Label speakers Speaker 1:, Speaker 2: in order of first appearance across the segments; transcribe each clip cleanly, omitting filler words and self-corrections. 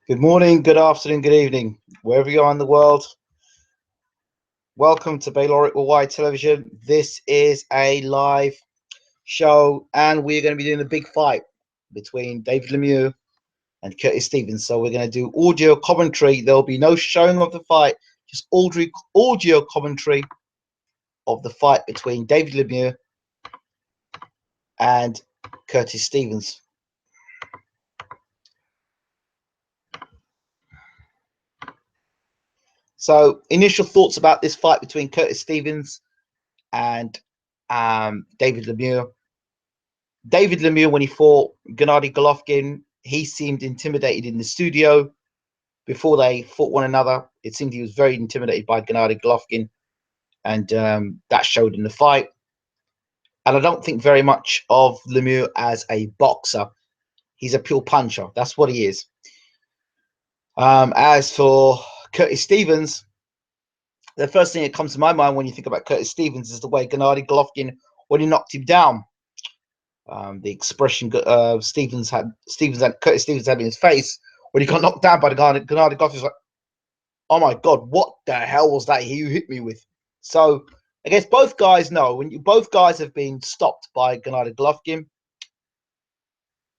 Speaker 1: Good morning, good afternoon, good evening, wherever you are in the world. Welcome to Bayloric Worldwide Television. This is a live show, and we're going to be doing a big fight between David Lemieux and Curtis Stevens. So we're going to do audio commentary. There'll be no showing of the fight, just audio commentary of the fight between David Lemieux and Curtis Stevens. So, initial thoughts about this fight between Curtis Stevens and David Lemieux. David Lemieux, when he fought Gennady Golovkin, he seemed intimidated in the studio before they fought one another. It seemed he was very intimidated by Gennady Golovkin, and that showed in the fight. And I don't think very much of Lemieux as a boxer. He's a pure puncher. That's what he is. As for Curtis Stevens, the first thing that comes to my mind when you think about Curtis Stevens is the way Gennady Golovkin, when he knocked him down. The expression Curtis Stevens had in his face when he got knocked down by the Gennady Golovkin was like, "Oh my God, what the hell was that you hit me with?" So I guess both guys know both guys have been stopped by Gennady Golovkin.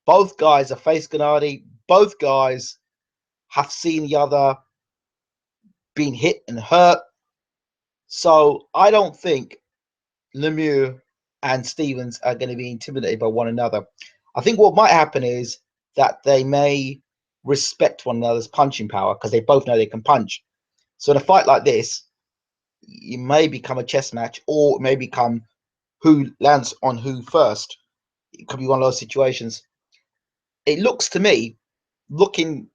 Speaker 1: Both guys have faced Gennady. Both guys have seen the other being hit and hurt. So I don't think Lemieux and Stevens are going to be intimidated by one another. I think what might happen is that they may respect one another's punching power because they both know they can punch. So in a fight like this, it may become a chess match, or it may become who lands on who first. It could be one of those situations. It looks to me, looking,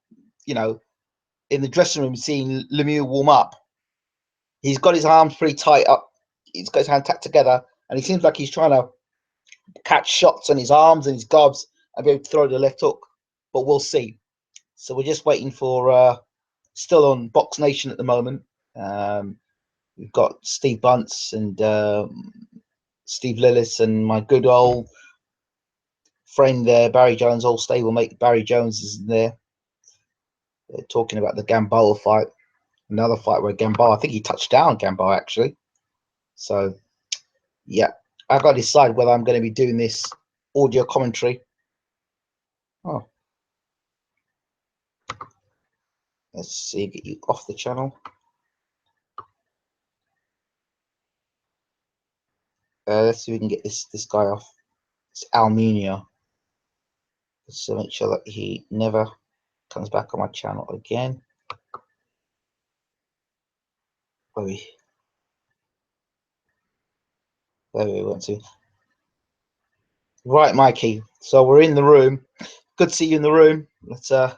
Speaker 1: in the dressing room, seeing Lemieux warm up, he's got his arms pretty tight up. He's got his hand tacked together, and he seems like he's trying to catch shots on his arms and his gloves and be able to throw the left hook. But we'll see. So we're just waiting for, still on Box Nation at the moment. We've got Steve Bunce and Steve Lillis and my good old friend there, Barry Jones, old stablemate Barry Jones is there. They're talking about the Gamboa fight. Another fight where Gamboa, I think he touched down Gamboa actually. So, yeah, I've got to decide whether I'm going to be doing this audio commentary. Oh, let's see, get you off the channel. Let's see if we can get this guy off. It's Almunia. Let's make sure that he never comes back on my channel again. There we went to. Right, Mikey. So we're in the room. Good to see you in the room. Let's So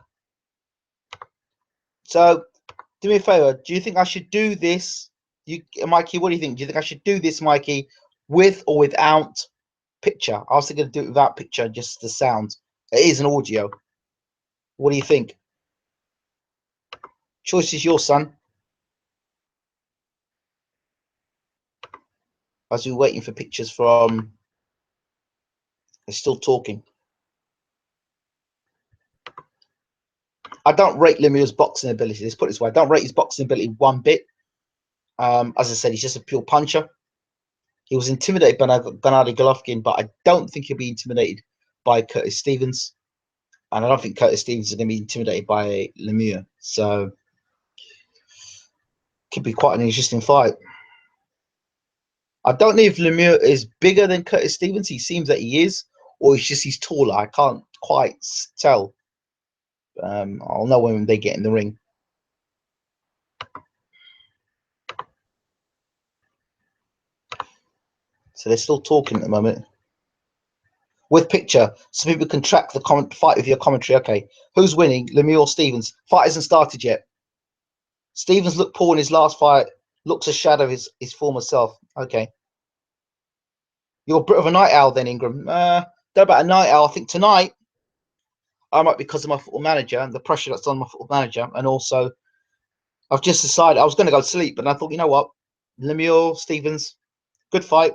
Speaker 1: do me a favor. Do you think I should do this? Mikey, what do you think? Do you think I should do this, Mikey, with or without picture? I was thinking to do it without picture, just the sound. It is an audio. What do you think? Choice is yours, son. As we're waiting for pictures from, they're still talking. I don't rate Lemieux's boxing ability. Let's put it this way. I don't rate his boxing ability one bit. As I said, he's just a pure puncher. He was intimidated by Gennady Golovkin, but I don't think he'll be intimidated by Curtis Stevens. And I don't think Curtis Stevens is going to be intimidated by Lemieux. So, could be quite an interesting fight. I don't know if Lemieux is bigger than Curtis Stevens. He seems that he is, or he's taller. I can't quite tell. I'll know when they get in the ring. So they're still talking at the moment. With picture, so people can track the fight with your commentary. Okay, who's winning, Lemieux or Stevens? Fight hasn't started yet. Stevens looked poor in his last fight. Looks a shadow of his former self. Okay. You're a bit of a night owl then, Ingram. Don't know about a night owl. I think tonight I might, because of my football manager and the pressure that's on my football manager, and also I've just decided I was going to go to sleep, but I thought, you know what, Lemieux, Stevens, good fight,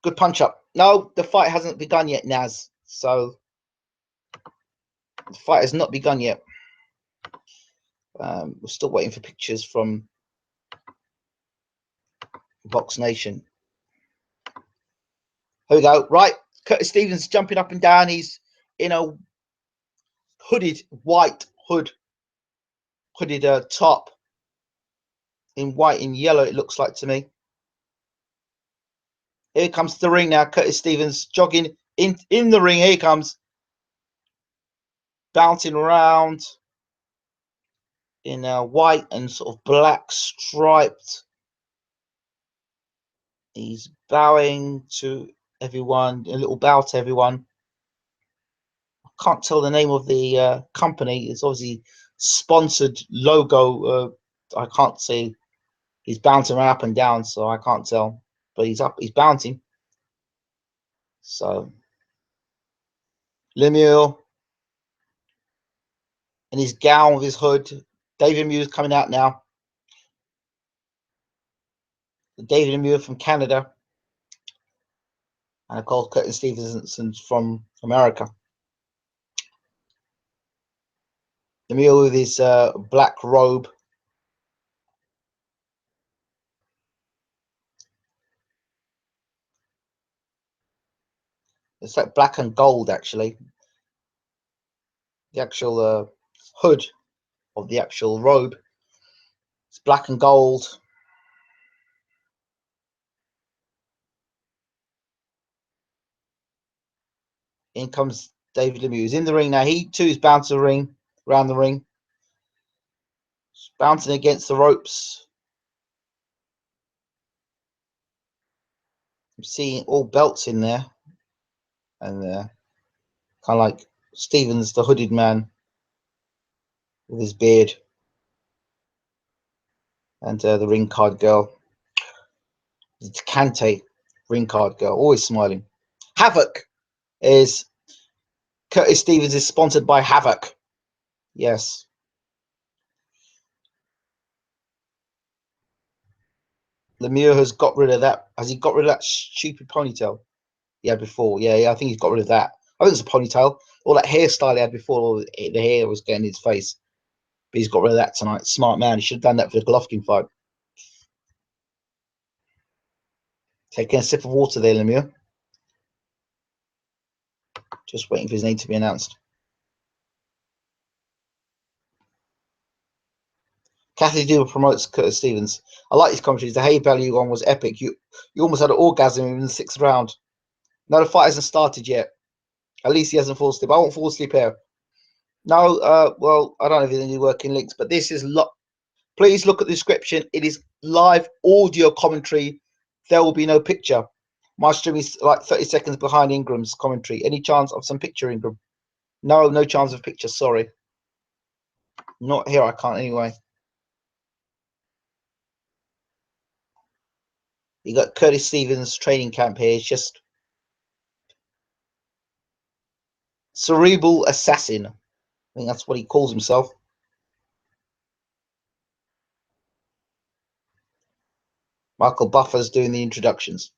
Speaker 1: good punch up. No, the fight hasn't begun yet, Naz. So the fight has not begun yet. We're still waiting for pictures from Box Nation. Here we go. Right, Curtis Stevens jumping up and down. He's in a hooded white hooded top in white and yellow. It looks like to me. Here comes the ring now. Curtis Stevens jogging in the ring. Here he comes, bouncing around in white and sort of black striped. He's bowing to everyone, a little bow to everyone. I can't tell the name of the company. It's obviously sponsored logo. I can't see. He's bouncing up and down, so I can't tell. But he's up. He's bouncing. So Lemieux in his gown with his hood. David Lemieux is coming out now. David Lemieux from Canada. And of course, Curtis Stevenson from America. Lemieux with his black robe. It's like black and gold, actually. The actual hood of the actual robe. It's black and gold. In comes David Lemieux. He's in the ring now. He too is bouncing around the ring. He's bouncing against the ropes. I'm seeing all belts in there. And kind of like Stevens, the hooded man with his beard. And the ring card girl. It's Kante, ring card girl, always smiling. Havoc is Curtis Stevens is sponsored by Havoc. Yes. Lemieux has got rid of that. Has he got rid of that stupid ponytail he had before? Yeah, I think he's got rid of that. I think it's a ponytail. All that hairstyle he had before, the hair was getting in his face. But he's got rid of that tonight. Smart man. He should have done that for the Golovkin fight. Taking a sip of water there, Lemieux. Just waiting for his name to be announced. Kathy Duber promotes Curtis Stevens. I like his commentaries. The hay value one was epic. You almost had an orgasm in the 6th round. No, the fight hasn't started yet. At least he hasn't fallen asleep. I won't fall asleep here. No, well, I don't know if there's any working links, but this is please look at the description. It is live audio commentary. There will be no picture. My stream is like 30 seconds behind Ingram's commentary. Any chance of some picture, Ingram? No chance of picture. Sorry. Not here. I can't anyway. You got Curtis Stevens training camp here. It's just cerebral assassin. I think that's what he calls himself. Michael Buffer's doing the introductions.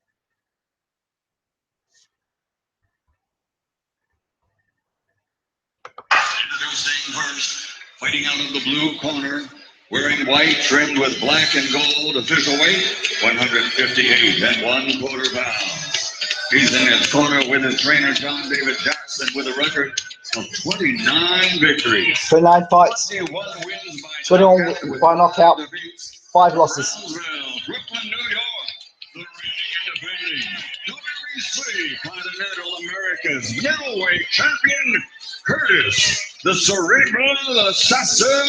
Speaker 2: Introducing first, fighting out of the blue corner, wearing white trimmed with black and gold, official weight 158 and 1/4 pounds. He's in his corner with his trainer John David Jackson with a record of 29 victories,
Speaker 1: 29 fights, 21 by knockout, 5 losses.
Speaker 2: Brooklyn, New York, the reigning and defending WBC Continental America's middleweight champion, Curtis, the cerebral assassin,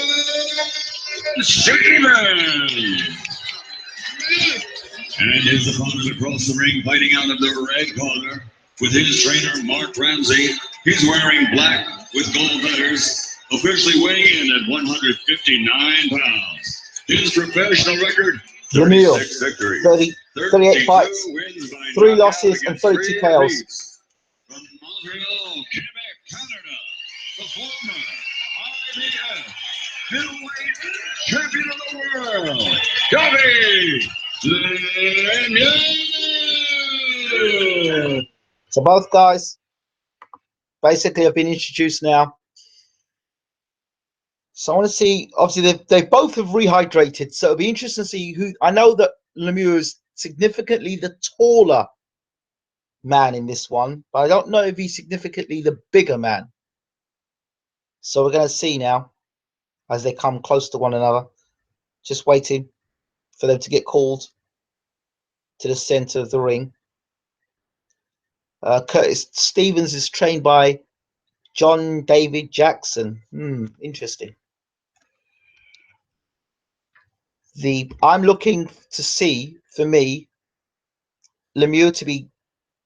Speaker 2: Stevens. And his opponent across the ring, fighting out of the red corner, with his trainer, Mark Ramsey. He's wearing black with gold letters, officially weighing in at 159 pounds. His professional record, 36 victories,
Speaker 1: 38 fights, 3 losses, and 32 KOs.
Speaker 2: From Montreal, Quebec, Canada, the former IBF middleweight champion of the world, David Lemieux.
Speaker 1: So both guys basically have been introduced now. So I want to see. Obviously, they both have rehydrated, so it'll be interesting to see who. I know that Lemieux is significantly the taller man in this one, but I don't know if he's significantly the bigger man. So we're going to see now as they come close to one another. Just waiting for them to get called to the center of the ring. Curtis Stevens is trained by John David Jackson. Interesting. I'm looking to see, for me, Lemieux to be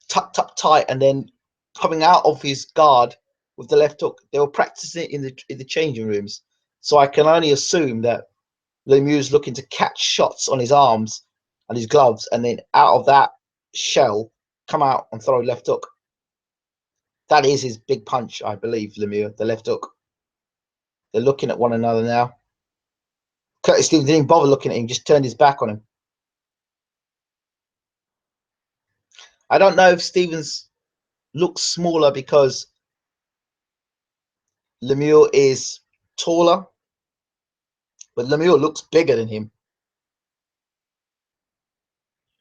Speaker 1: tucked up tight and then coming out of his guard with the left hook. They were practicing it in the changing rooms, so I can only assume that Lemieux's looking to catch shots on his arms and his gloves, and then out of that shell come out and throw left hook. That is his big punch, I believe. Lemieux, the left hook. They're looking at one another now. Curtis Stevens didn't bother looking at him, just turned his back on him. I don't know if Stevens looks smaller because Lemieux is taller, but Lemieux looks bigger than him.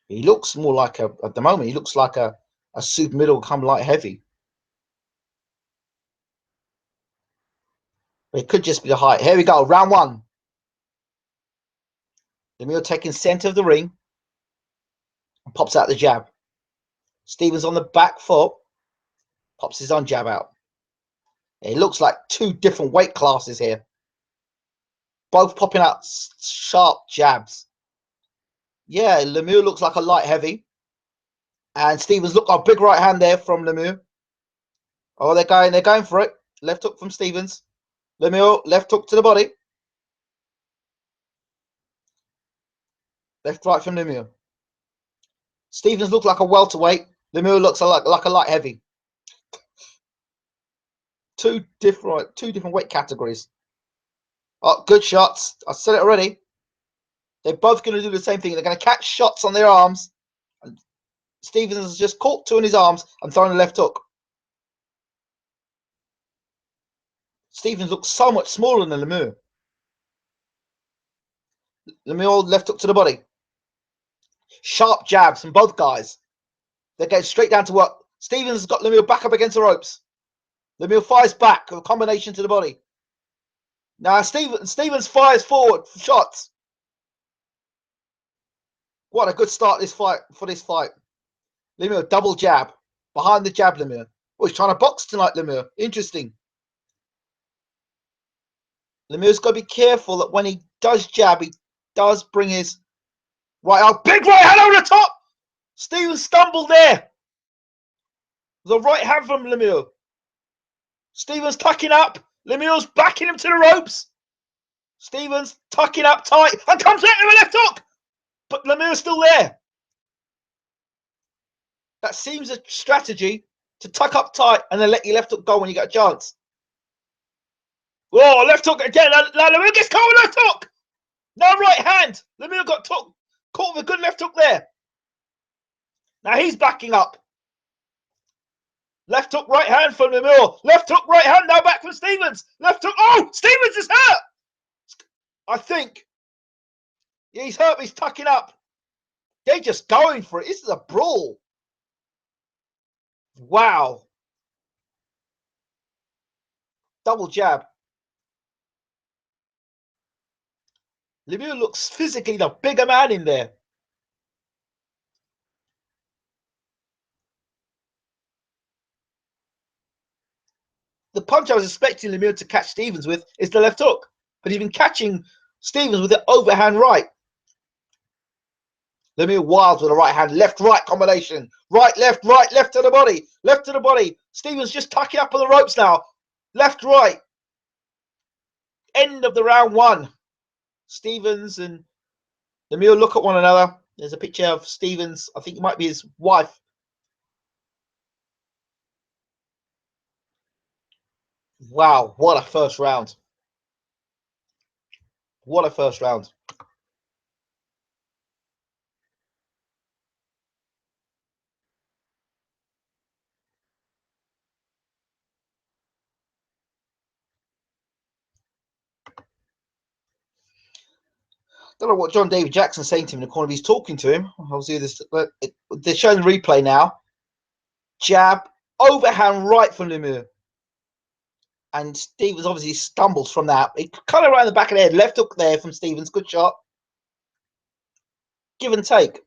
Speaker 1: He looks more like at the moment, he looks like a super middle come light heavy. But it could just be the height. Here we go, round one. Lemieux taking center of the ring and pops out the jab. Stevens on the back foot, pops his own jab out. It looks like two different weight classes here. Both popping out sharp jabs. Yeah, Lemieux looks like a light heavy. And Stevens, look, a big right hand there from Lemieux. Oh, they're going for it. Left hook from Stevens. Lemieux, left hook to the body. Left right from Lemieux. Stevens looks like a welterweight. Lemieux looks like a light heavy. Two different weight categories. Oh, good shots. I said it already. They're both going to do the same thing. They're going to catch shots on their arms. And Stevens has just caught two in his arms and thrown a left hook. Stevens looks so much smaller than Lemieux. Lemieux left hook to the body. Sharp jabs from both guys. They're getting straight down to work. Stevens has got Lemieux back up against the ropes. Lemieux fires back, a combination to the body. Now Stevens fires forward for shots. What a good start for this fight. Lemieux double jab. Behind the jab, Lemieux. Oh, he's trying to box tonight, Lemieux. Interesting. Lemieux's got to be careful that when he does jab, he does bring his right out. Big right hand over the top. Stevens stumbled there. The right hand from Lemieux. Stevens tucking up. Lemieux's backing him to the ropes. Stevens tucking up tight and comes out with a left hook. But Lemieux's still there. That seems a strategy to tuck up tight and then let your left hook go when you get a chance. Oh, left hook again. Now Lemieux gets caught with left hook. Now right hand. Lemieux got caught with a good left hook there. Now he's backing up. Left hook, right hand from Lemieux. Left hook, right hand. Now back from Stevens. Left hook. Oh, Stevens is hurt. I think. Yeah, he's hurt. He's tucking up. They're just going for it. This is a brawl. Wow. Double jab. Lemieux looks physically the bigger man in there. The punch I was expecting Lemieux to catch Stevens with is the left hook, but he's been catching Stevens with the overhand right. Lemieux wild with the right hand, left right combination, right left to the body, left to the body. Stevens just tucking up on the ropes now, left right. End of the round one. Stevens and Lemieux look at one another. There's a picture of Stevens. I think it might be his wife. Wow, what a first round. What a first round. Don't know what John David Jackson's saying to him in the corner. He's talking to him. Obviously, they're showing the replay now. Jab, overhand right from Lemieux. And Stevens obviously stumbles from that. It cut around the back of the head. Left hook there from Stevens. Good shot. Give and take.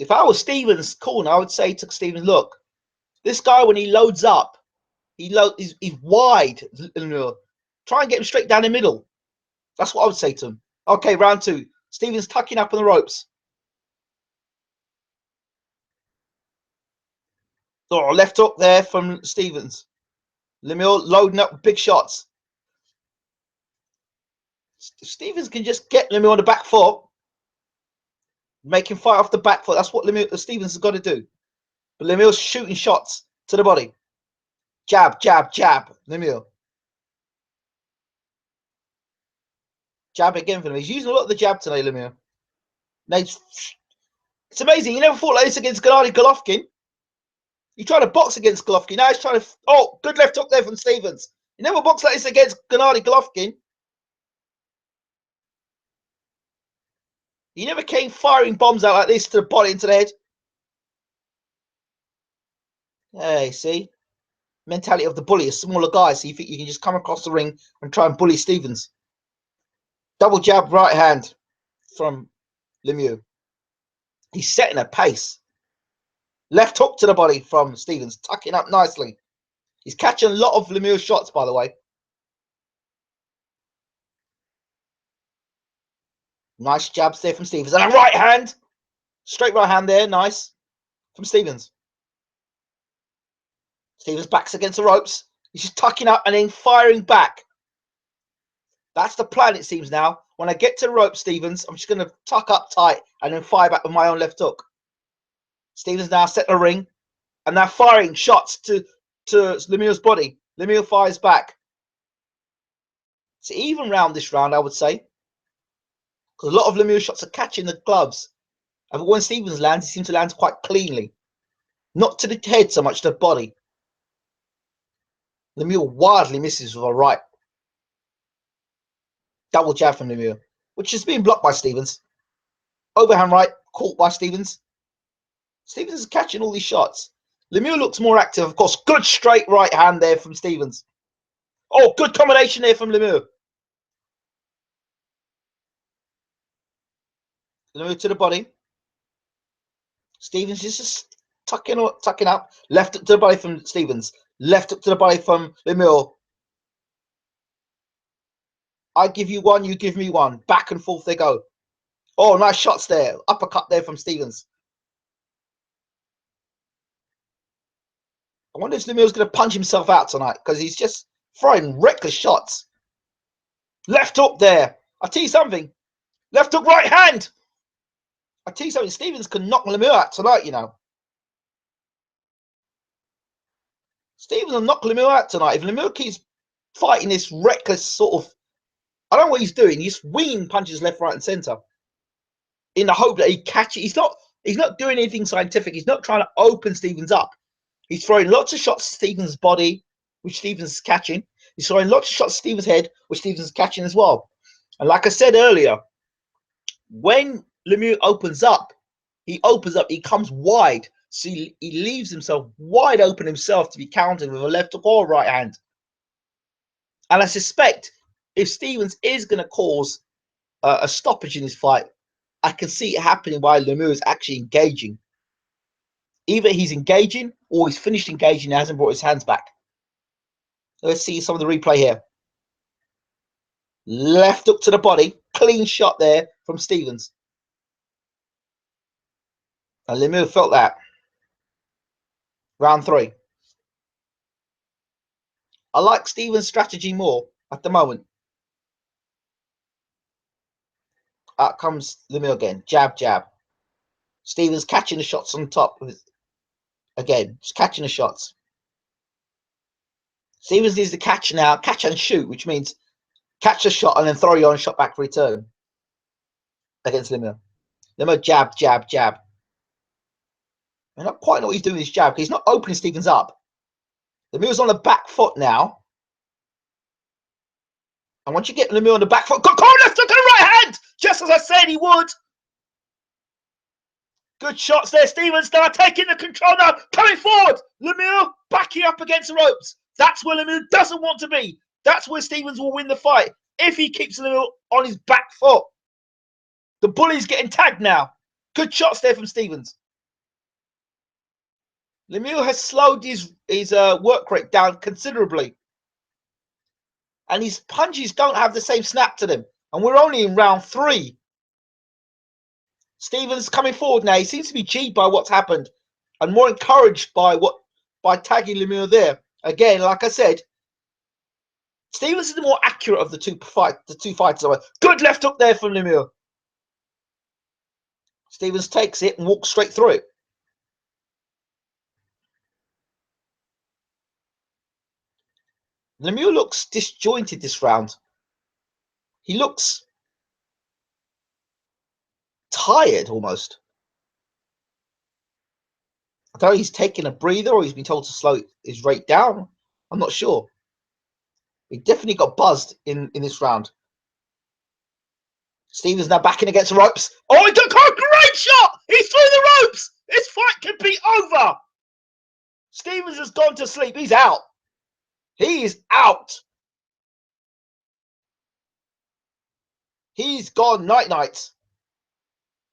Speaker 1: If I was Stevens' corner, I would say to Stevens, look, this guy, when he loads up, he's wide. Try and get him straight down the middle. That's what I would say to him. Okay, round two. Stevens tucking up on the ropes. Oh, left hook there from Stevens. Lemieux loading up big shots. Stevens can just get Lemieux on the back foot, make him fight off the back foot. That's what Stevens has got to do. But Lemieux's shooting shots to the body. Jab, jab, jab. Lemieux. Jab again for him. He's using a lot of the jab today, Lemieux. Now it's amazing. He never fought like this against Gennady Golovkin. He tried to box against Golovkin. Now he's trying to... Oh, good left hook there from Stevens. He never boxed like this against Gennady Golovkin. He never came firing bombs out like this to the body, into the head. Hey, see? Mentality of the bully, a smaller guy, so you think you can just come across the ring and try and bully Stevens. Double jab right hand from Lemieux. He's setting a pace. Left hook to the body from Stevens, tucking up nicely. He's catching a lot of Lemieux's shots, by the way. Nice jabs there from Stevens. And a right hand. Straight right hand there. Nice. From Stevens. Stevens backs against the ropes. He's just tucking up and then firing back. That's the plan, it seems now. When I get to the rope, Stevens, I'm just going to tuck up tight and then fire back with my own left hook. Stevens now set the ring. And now firing shots to Lemieux's body. Lemieux fires back. It's an even round this round, I would say. Because a lot of Lemieux shots are catching the gloves. And when Stevens lands, he seems to land quite cleanly. Not to the head so much, to the body. Lemieux wildly misses with a right. Double jab from Lemieux, which is being blocked by Stevens. Overhand right, caught by Stevens. Stevens is catching all these shots. Lemieux looks more active, of course. Good straight right hand there from Stevens. Oh, good combination there from Lemieux. Lemieux to the body. Stevens is just tucking up. Left to the body from Stevens. Left up to the body from Lemieux. I give you one, you give me one. Back and forth they go. Oh, nice shots there. Uppercut there from Stevens. I wonder if Lemieux's going to punch himself out tonight, because he's just throwing reckless shots. Left hook there. I'll tell you something. Left hook right hand. I'll tell you something. Stevens can knock Lemieux out tonight, you know. Stevens will knock Lemieux out tonight. If Lemieux keeps fighting this reckless sort of... I don't know what he's doing. He's winging punches left, right, and centre in the hope that he catches. He's not doing anything scientific. He's not trying to open Stevens up. He's throwing lots of shots to Stevens' body, which Stevens is catching. He's throwing lots of shots to Stevens' head, which Stevens is catching as well. And like I said earlier, when Lemieux opens up, he comes wide. So he leaves himself wide open himself to be countered with a left hook or right hand. And I suspect if Stevens is going to cause a stoppage in this fight, I can see it happening while Lemieux is actually engaging. Either he's engaging or he's finished engaging and hasn't brought his hands back. Let's see some of the replay here. Left hook to the body. Clean shot there from Stevens. And Lemieux felt that. Round 3. I like Stevens' strategy more at the moment. Out comes Lemieux again. Jab, jab. Stevens catching the shots on top. Again, just catching the shots. Stevens needs to catch now. Catch and shoot, which means catch a shot and then throw your own shot back for return. Against Lemieux. Lemieux jab, jab, jab. I don't quite know what he's doing with his jab, because he's not opening Stevens up. Lemieux's on the back foot now. And once you get Lemieux on the back foot, go left hook and right hand, just as I said he would. Good shots there, Stevens now taking the control now, coming forward. Lemieux backing up against the ropes. That's where Lemieux doesn't want to be. That's where Stevens will win the fight if he keeps Lemieux on his back foot. The bully's getting tagged now. Good shots there from Stevens. Lemieux has slowed his work rate down considerably. And his punches don't have the same snap to them. And we're only in round 3. Stevens coming forward now. He seems to be G'd by what's happened and more encouraged by tagging Lemieux there. Again, like I said, Stevens is the more accurate of the two fighters. Good left hook there from Lemieux. Stevens takes it and walks straight through it. Lemieux looks disjointed this round. He looks tired almost. I don't know if he's taking a breather or he's been told to slow his rate down. I'm not sure. He definitely got buzzed in this round. Stevens now backing against the ropes. Oh, he took a great shot! He's through the ropes! This fight could be over! Stevens has gone to sleep. He's out. He is out. He's gone night-night.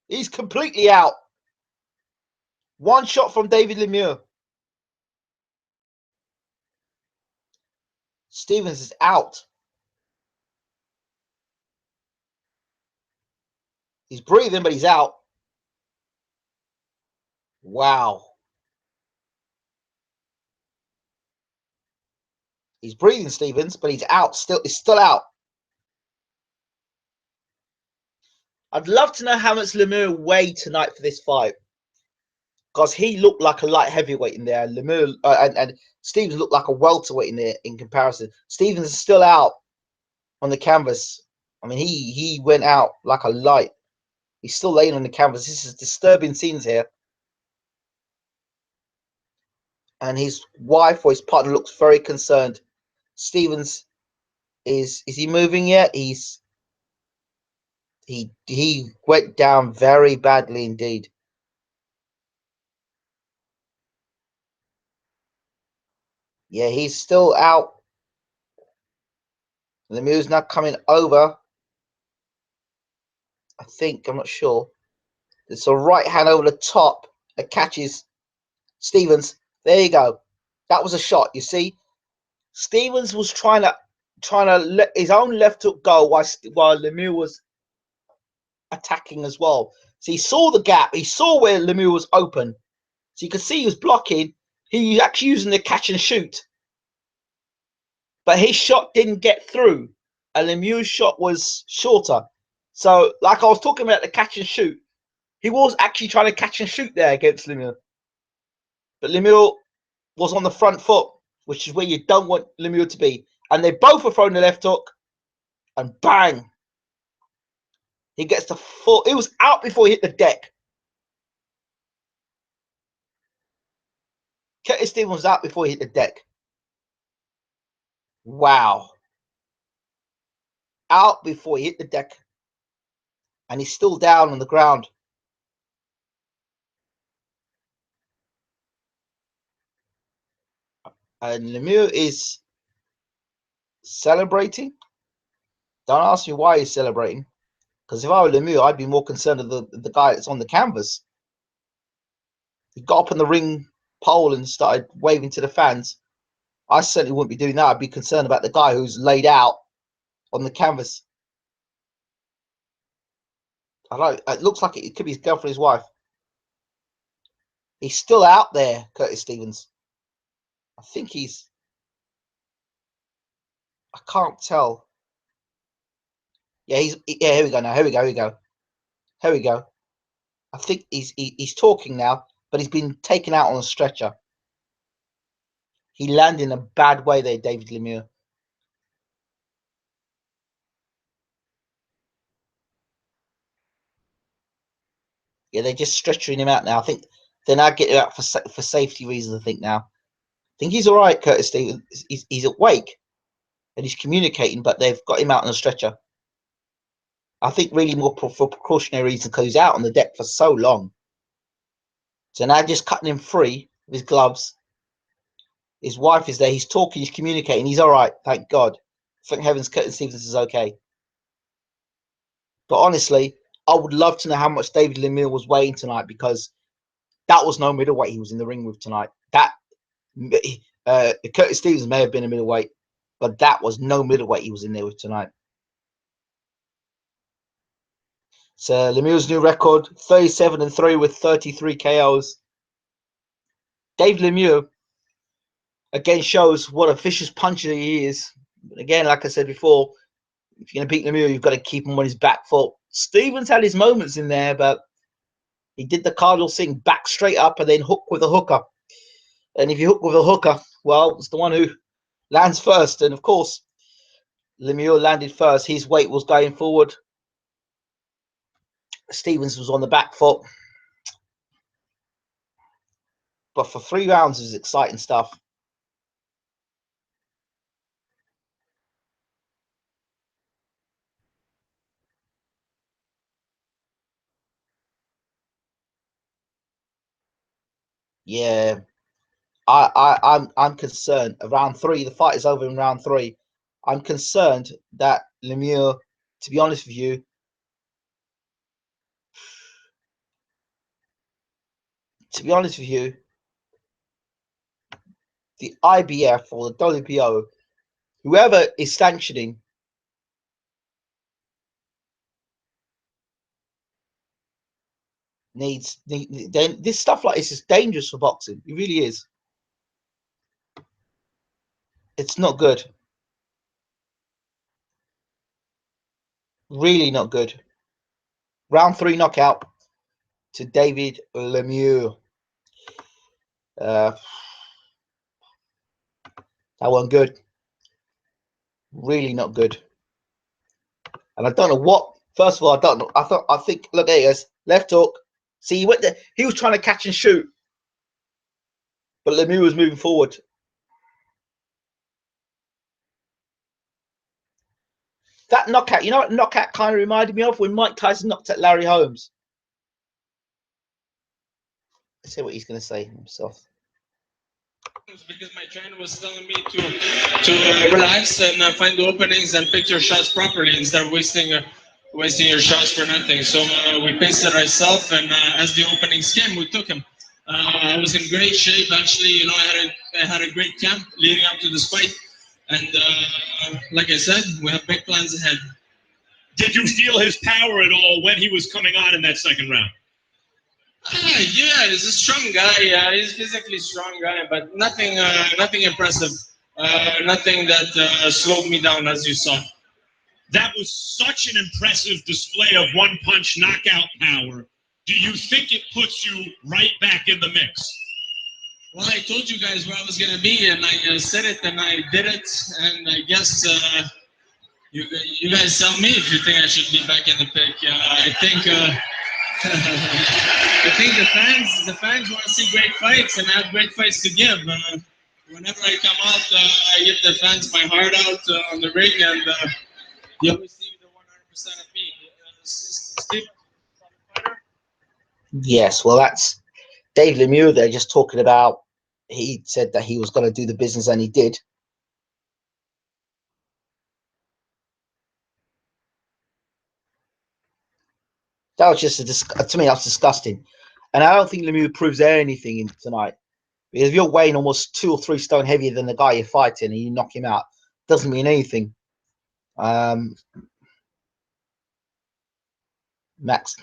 Speaker 1: He's completely out. One shot from David Lemieux. Stevens is out. He's breathing, but he's out. Wow. He's breathing, Stevens, but he's out. He's still out. I'd love to know how much Lemieux weighed tonight for this fight, because he looked like a light heavyweight in there. Lemieux and Stevens looked like a welterweight in there in comparison. Stevens is still out on the canvas. I mean, he went out like a light. He's still laying on the canvas. This is disturbing scenes here. And his wife or his partner looks very concerned. Stevens is he moving yet? He went down very badly indeed. Yeah, he's still out. Lemieux's now coming over. I think, I'm not sure. It's a right hand over the top that catches Stevens. There you go. That was a shot. You see, Stevens was trying to let his own left hook go while Lemieux was attacking as well. So he saw the gap. He saw where Lemieux was open. So you could see he was blocking. He was actually using the catch and shoot. But his shot didn't get through. And Lemieux's shot was shorter. So, like I was talking about the catch and shoot, he was actually trying to catch and shoot there against Lemieux. But Lemieux was on the front foot, which is where you don't want Lemieux to be. And they both were throwing the left hook. And bang! He gets the full. It was out before he hit the deck. Curtis Stevens was out before he hit the deck. Wow. Out before he hit the deck. And he's still down on the ground. And Lemieux is celebrating. Don't ask me why he's celebrating. Because if I were Lemieux, I'd be more concerned of the guy that's on the canvas. He got up on the ring pole and started waving to the fans. I certainly wouldn't be doing that. I'd be concerned about the guy who's laid out on the canvas. It looks like it could be his girlfriend, his wife. He's still out there, Curtis Stevens. I think he's. I can't tell. Yeah, yeah. Here we go now. Here we go. Here we go. I think he's talking now, but he's been taken out on a stretcher. He landed in a bad way there, David Lemieux. Yeah, they're just stretching him out now. I think they're now getting him out for safety reasons. I think now. I think he's all right, Curtis Stevens. He's awake. and he's communicating, but they've got him out on a stretcher. I think really more for precautionary reasons because he's out on the deck for so long. So now just cutting him free with his gloves. His wife is there. He's talking. He's communicating. He's all right. Thank God. Thank heavens Curtis Stevens is okay. But honestly, I would love to know how much David Lemieux was weighing tonight, because that was no middleweight he was in the ring with tonight. That Curtis Stevens may have been a middleweight, but that was no middleweight he was in there with tonight. So Lemieux's new record, 37-3 with 33 KOs. Dave Lemieux again shows what a vicious puncher he is. But again, like I said before, if you're going to beat Lemieux, you've got to keep him on his back foot. Stevens had his moments in there, but he did the Cardinal thing, back straight up and then hook with a hooker. And if you hook with a hooker, well, it's the one who lands first. And of course, Lemieux landed first. His weight was going forward. Stevens was on the back foot. But for 3 rounds, it was exciting stuff. Yeah, I'm concerned. Round 3, the fight is over in round 3. I'm concerned that Lemieux, to be honest with you, the IBF or the WBO, whoever is sanctioning, needs this stuff like this is dangerous for boxing. It really is. It's not good. Really not good. Round 3 knockout to David Lemieux. That wasn't good. Really not good. And I don't know what. First of all, I don't know. I think. Look, there he is. Left hook. See, he went there. He was trying to catch and shoot, but Lemieux was moving forward. That knockout, you know what knockout kind of reminded me of? When Mike Tyson knocked out Larry Holmes. Let's see what he's going to say himself.
Speaker 3: Because my trainer was telling me to relax and find the openings and pick your shots properly instead of wasting your shots for nothing. So we paced it ourselves, and as the openings came, we took him. I was in great shape, actually. You know, I had a great camp leading up to this fight, and like I said, we have big plans ahead.
Speaker 4: Did you feel his power at all when he was coming on in that second round?
Speaker 3: Yeah, he's a strong guy. He's physically strong guy, but nothing impressive. Nothing that slowed me down, as you saw.
Speaker 4: That was such an impressive display of one-punch knockout power. Do you think it puts you right back in the mix?
Speaker 3: Well, I told you guys where I was going to be, and I said it, and I did it, and I guess you guys tell me if you think I should be back in the pick. I think the fans want to see great fights, and I have great fights to give. Whenever I come out, I give the fans my heart out on the ring, and you always see the 100% of me. Steve?
Speaker 1: Yes, well, that's Dave Lemieux. They're just talking about. He said that he was going to do the business, and he did. That was just to me, that's disgusting, and I don't think Lemieux proves anything in tonight. Because if you're weighing almost 2 or 3 stone heavier than the guy you're fighting, and you knock him out, doesn't mean anything. Max.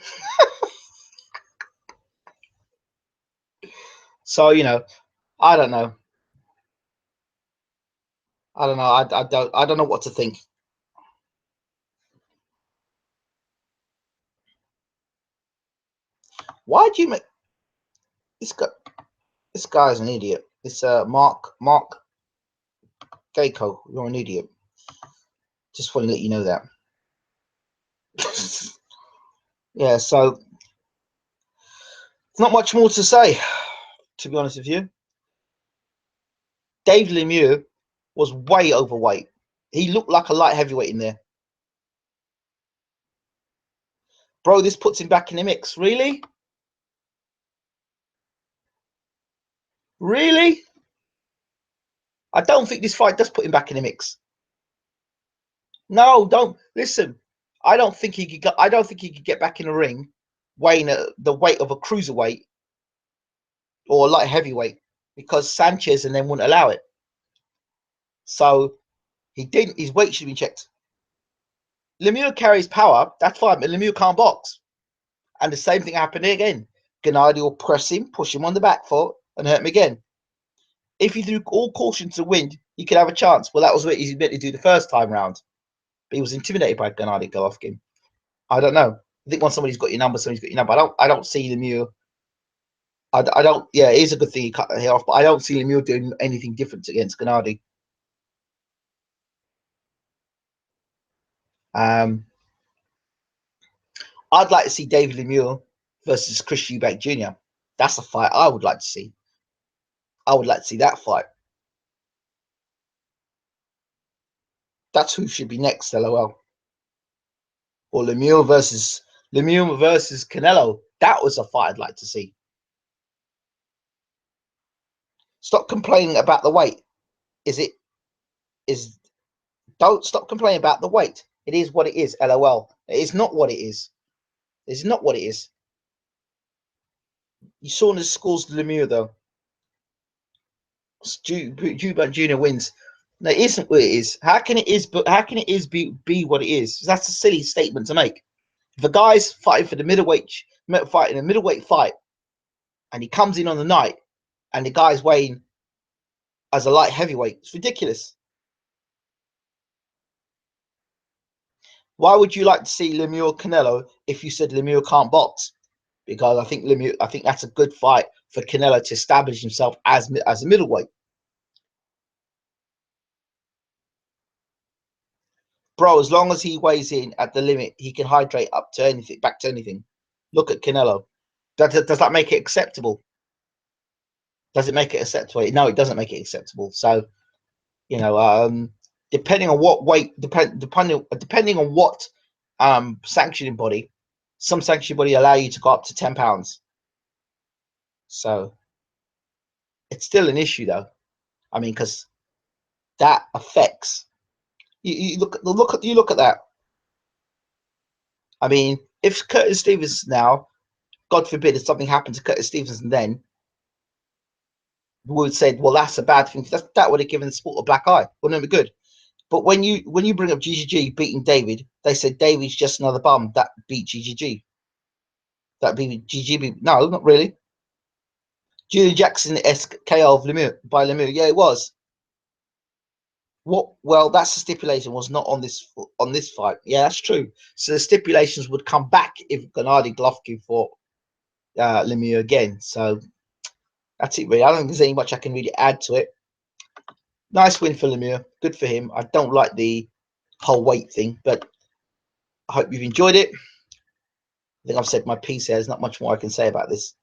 Speaker 1: So you know, I don't know. I don't know what to think. Why do you make this guy? This guy's an idiot. It's Mark Gayco. You're an idiot. Just want to let you know that. Yeah. So not much more to say, to be honest with you. Dave Lemieux was way overweight. He looked like a light heavyweight in there. Bro, this puts him back in the mix. Really? Really? I don't think this fight does put him back in the mix. No, don't listen. I don't think he could. I don't think he could get back in the ring, weighing the weight of a cruiserweight or a light heavyweight, because Sanchez and them wouldn't allow it. So he didn't. His weight should have been checked. Lemieux carries power. That's fine, but Lemieux can't box. And the same thing happened again. Gennady will press him, push him on the back foot, and hurt him again. If he threw all caution to the wind, he could have a chance. Well, that was what he meant to do the first time round. But he was intimidated by Gennady Golovkin. I don't know. I think once somebody's got your number, somebody's got your number. I don't see Lemieux. I don't. Yeah, it is a good thing he cut the hair off, but I don't see Lemieux doing anything different against Gennady. I'd like to see David Lemieux versus Chris Eubank Jr. That's a fight I would like to see. I would like to see that fight. That's who should be next, LOL. Or Lemieux versus Canelo. That was a fight I'd like to see. Stop complaining about the weight. Don't stop complaining about the weight. It is what it is, LOL. It is not what it is. It's not what it is. You saw in the scores Lemieux though. Eubank Jr. wins. No, it isn't what it is. How can it be what it is? That's a silly statement to make. If a guy's fighting for the middleweight fight, and he comes in on the night, and the guy's weighing as a light heavyweight, it's ridiculous. Why would you like to see Lemieux Canelo if you said Lemieux can't box? Because I think that's a good fight for Canelo to establish himself as a middleweight. Bro, as long as he weighs in at the limit, he can hydrate up to anything, back to anything. Look at Canelo. Does that make it acceptable? Does it make it acceptable? No, it doesn't make it acceptable. So, you know, depending on what weight, depending on what sanctioning body, some sanctioning body allow you to go up to 10 pounds. So it's still an issue, though. I mean, because that affects. You look at that. I mean, if Curtis Stevens now, God forbid, if something happened to Curtis Stevens, and then we would say, well, that's a bad thing. That would have given the sport a black eye. Wouldn't it be good? But when you bring up GGG beating David, they said David's just another bum that beat GGG. That beat GGB. No, not really. Julian Jackson-esque KO of Lemieux by Lemieux. Yeah, it was. What? Well, that's the stipulation was not on this fight. Yeah, that's true. So the stipulations would come back if Gennady Golovkin fought Lemieux again. So that's it, really. I don't think there's any much I can really add to it. Nice win for Lemieux. Good for him. I don't like the whole weight thing, but I hope you've enjoyed it. I think I've said my piece here. There's not much more I can say about this.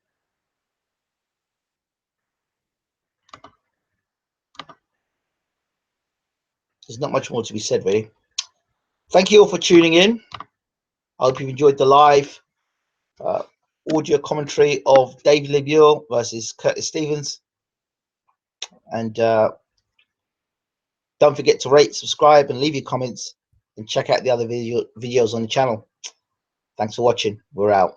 Speaker 1: There's not much more to be said, really. Thank you all for tuning in. I hope you've enjoyed the live audio commentary of David Lemieux versus Curtis Stevens. And don't forget to rate, subscribe, and leave your comments. And check out the other videos on the channel. Thanks for watching. We're out.